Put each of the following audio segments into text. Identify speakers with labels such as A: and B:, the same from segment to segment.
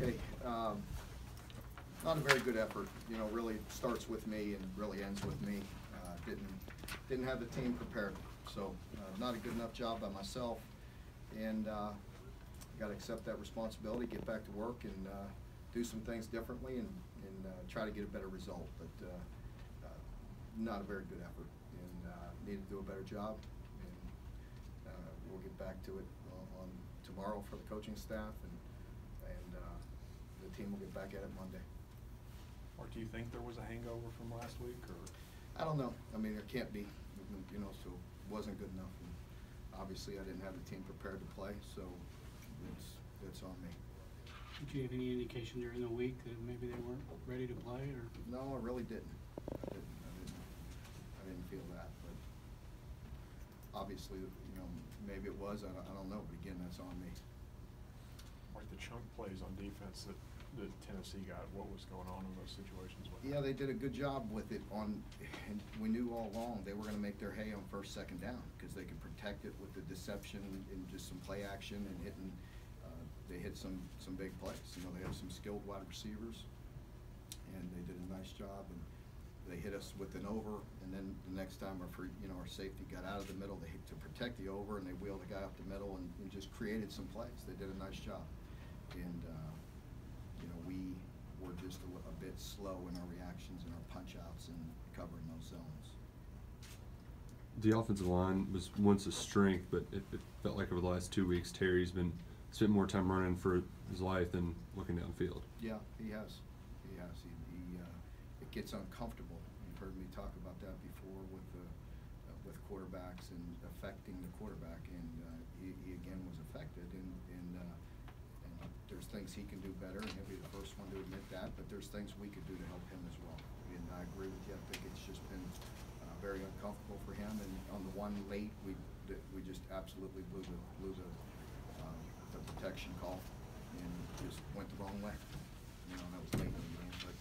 A: Okay. Not a very good effort. You know, really starts with me and really ends with me. Didn't have the team prepared, so not a good enough job by myself, and got to accept that responsibility, get back to work, and do some things differently, and try to get a better result. But not a very good effort, and need to do a better job. And we'll get back to it on tomorrow for the coaching staff, and the team will get back at it Monday.
B: Or do you think there was a hangover from last week, or?
A: I don't know. I mean, there can't be, you know, so it wasn't good enough. And obviously, I didn't have the team prepared to play, so it's on me.
C: Did you have any indication during the week that maybe they weren't ready to play, or?
A: No, I really didn't. I didn't feel that, but obviously, you know, maybe it was. I don't know, but again, that's on me.
B: Like the chunk plays on defense that Tennessee got, what was going on in those situations?
A: Yeah, they did a good job with it and we knew all along they were going to make their hay on first, second down because they could protect it with the deception and just some play action and hitting. They hit some big plays. You know, they have some skilled wide receivers, and they did a nice job. And they hit us with an over, and then the next time our safety got out of the middle, they hit to protect the over, and they wheeled the guy up the middle and just created some plays. They did a nice job, and you know, we were just a bit slow in our reactions and our punch outs and covering those zones.
D: The offensive line was once a strength, but it felt like over the last 2 weeks, Terry's spent more time running for his life than looking downfield.
A: Yeah, he has. He has. It gets uncomfortable. You've heard me talk about that before with quarterbacks and affecting the quarterback, and he again was affected. And there's things he can do better, and he'll be the first one to admit that. But there's things we could do to help him as well. And I agree with you. I think it's just been very uncomfortable for him. And on the one late, we just absolutely blew the protection call and just went the wrong way. You know, that was late in the game, but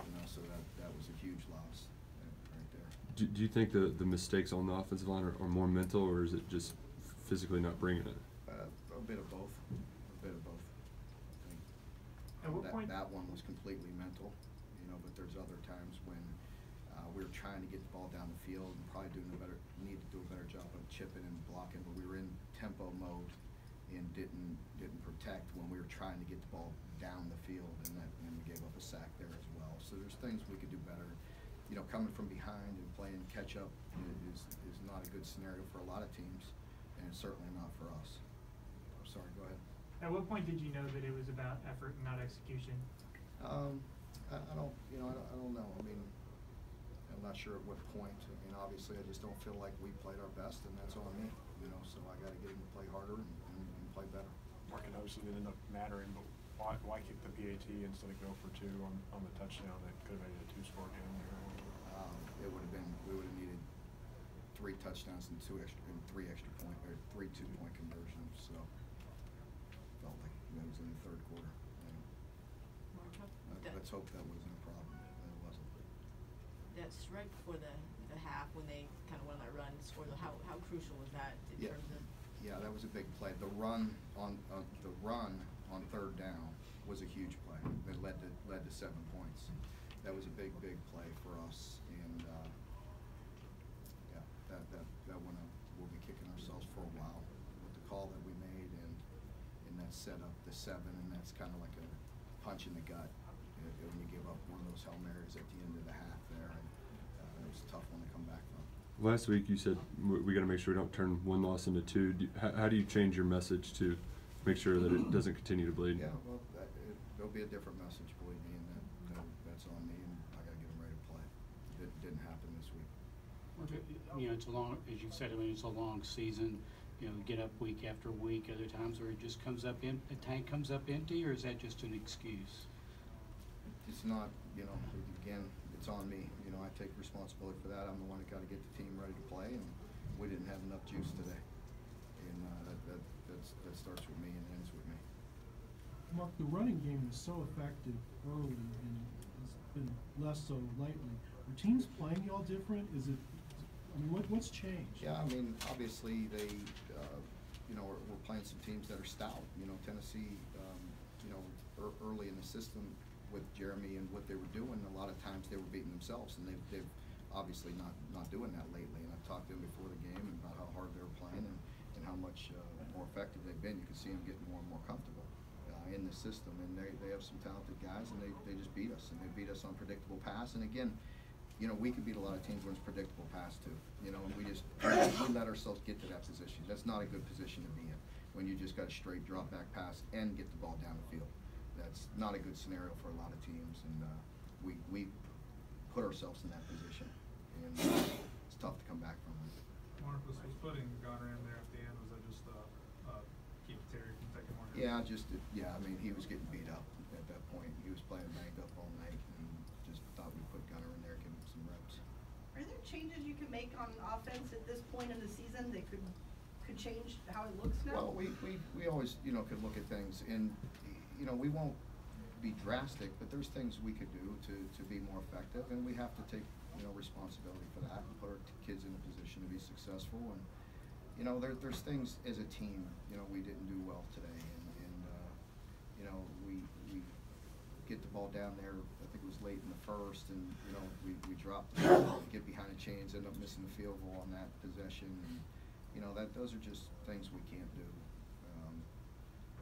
A: you know, so that was a huge loss right there.
D: Do you think the mistakes on the offensive line are more mental, or is it just physically not bringing it?
A: A bit of both. A bit of both. I think
E: At what point?
A: That one was completely mental, you know, but there's other times when we were trying to get the ball down the field and probably need to do a better job of chipping and blocking, but we were in tempo mode and didn't protect when we were trying to get the ball down the field, and we gave up a sack there as well. So there's things we could do better. You know, coming from behind and playing catch up is not a good scenario for a lot of teams, and it's certainly not for us. I'm sorry, go ahead.
E: At what point did you know that it was about effort and not execution?
A: I don't know. I mean, I'm not sure at what point. I mean, obviously, I just don't feel like we played our best, and that's on me. You know, so I got to get him to play harder and play better.
B: Mark, it obviously didn't end up mattering, but why kick the PAT instead of go for two on the touchdown that could have made it a two-score game there?
A: We would have needed 3 touchdowns and 3 two-point conversions. So felt like it was in the third quarter. Let's hope that wasn't a problem. It wasn't.
F: That's right before the half when they kind of went on that run and scored. How crucial was that in terms of?
A: Yeah, that was a big play. The run on third down was a huge play. It led to 7 points. That was a big play for us, and yeah, that one we'll be kicking ourselves for a while with the call that we made, and that set up the 7, and that's kind of like a punch in the gut when you give up one of those Hail Marys at the end of the half there, and it was a tough one to come back from.
D: Last week you said we got to make sure we don't turn one loss into 2. How do you change your message to make sure that it doesn't continue to bleed?
A: Yeah, well, there'll be a different message, believe me, and that's on me, and I got to get them ready to play. It didn't happen this week.
C: You know, it's a long, as you said, I mean, it's a long season. You know, get up week after week. Other times where it just comes up the tank comes up empty, or is that just an excuse?
A: It's not, you know, again, it's on me. You know, I take responsibility for that. I'm the one that got to get the team ready to play, and we didn't have enough juice today. And that starts with me and ends with me.
G: Mark, the running game was so effective early and has been less so lately. Are teams playing y'all different? Is it? I mean, what's changed?
A: Yeah, I mean, obviously they, you know, we're playing some teams that are stout. You know, Tennessee, you know, early in the system with Jeremy and what they were doing, a lot of times they were beating themselves, and they've obviously not doing that lately. And I've talked to them before the game about how hard they were playing and how much more effective they've been. You can see them getting more and more comfortable in the system, and they have some talented guys, and they just beat us, and they beat us on predictable pass. And again, you know, we could beat a lot of teams when it's predictable pass too. You know, and we let ourselves get to that position. That's not a good position to be in when you just got a straight drop back pass and get the ball down the field. That's not a good scenario for a lot of teams, and we put ourselves in that position, and it's tough to come back from it.
H: Marcus, was putting Gunner in there at the end, was that just keep Terry from taking more hits?
A: Yeah, I mean, he was getting beat up at that point. He was playing banged up all night, and just thought we'd put Gunner in there, give him some reps.
I: Are there changes you can make on offense at this point in the season that could change how it looks now?
A: Well, we always, you know, could look at things, and, you know, we won't be drastic, but there's things we could do to be more effective, and we have to take, you know, responsibility for that and put our kids in a position to be successful. And, you know, there's things as a team, you know, we didn't do well today, and you know, we get the ball down there, I think it was late in the first, and, you know, we dropped the ball, get behind the chains, end up missing the field goal on that possession. And, you know, those are just things we can't do.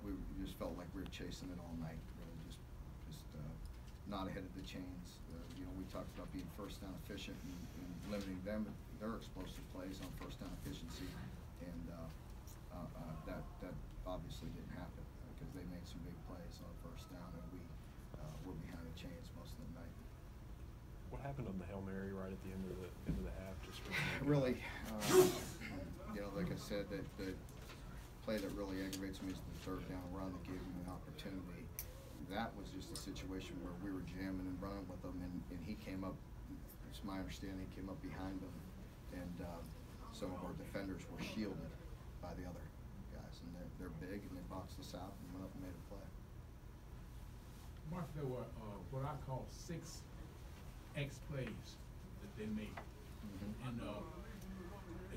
A: We just felt like we were chasing it all night, really just not ahead of the chains. You know, we talked about being first down efficient and limiting them, their explosive plays on first down efficiency, and that obviously didn't happen because they made some big plays on first down, and we were behind the chains most of the night.
B: What happened on the Hail Mary right at the end of the half? Just
A: really, you know, like I said, that the play that really aggravates me is the third down run that gave him an opportunity. That was just a situation where we were jamming and running with him, and he came up, it's my understanding, he came up behind him, and some of our defenders were shielded by the other guys, and they're big, and they boxed us out and went up and made a play.
J: Mark, there were what I call 6 X plays that they made. And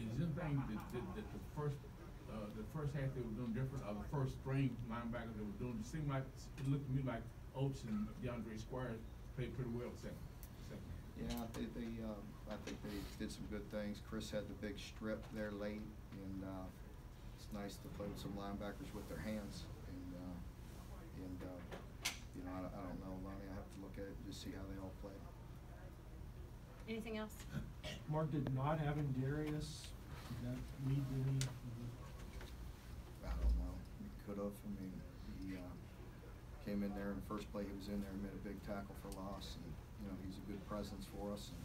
J: is anything that the first half they were doing different, or the first string linebackers they were doing? It seemed like, it looked to me like Oates and DeAndre Squires played pretty well second.
A: Yeah, I think they did some good things. Chris had the big strip there late, and it's nice to play with some linebackers with their hands. And you know, I don't know, Lonnie. I have to look at it and just see how they all play.
F: Anything else?
G: Mark, did not having Darius, did that lead to any?
A: I don't know. He could have. I mean, he came in there in the first play he was in there and made a big tackle for loss, and, you know, he's a good presence for us. And